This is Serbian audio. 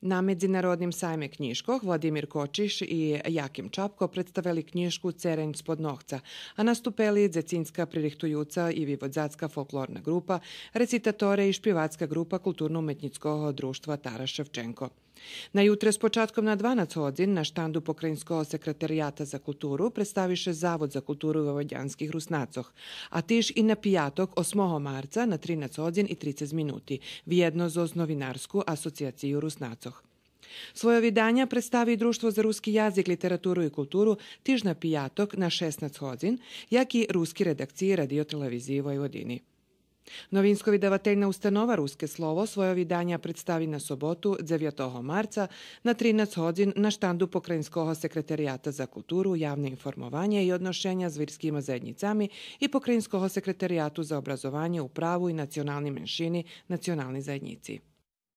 Na Međunarodnim sajme knjiškoh Vladimir Kočiš i Jakim Čapko predstavili knjišku Cerenj spod nohca, a nastupeli Dzecinska pririhtujuca i Vivodzacka folklorna grupa, recitatore i špjevacka grupa Kulturno-umetnickog društva Taras Ševčenko. Na jutre s počatkom na 12 hodin na štandu Pokrajinskog sekretarijata za kulturu predstaviše Zavod za kulturu Vojvodjanskih Rusnacoh, a tiž i na pijatok 8. marca na 13 hodin i 30 minuti, vjedno zoz novinarsku asocijaciju Rusnacoh. Svoje vidanja predstavi Društvo za ruski jazik, literaturu i kulturu tiž na pijatok na 16 hodin, jak i ruski redakciji Radio-televiziji Vojvodini. Novinsko vydavateljna ustanova Ruske slovo svoje vidanja predstavi na sobotu 9. marca na 13 hodin na štandu Pokrajinskog sekretarijata za kulturu, javne informovanje i odnošenja s virskimi zajednicami i Pokrajinskog sekretarijatu za obrazovanje u pravu i nacionalni menšini, nacionalni zajednici.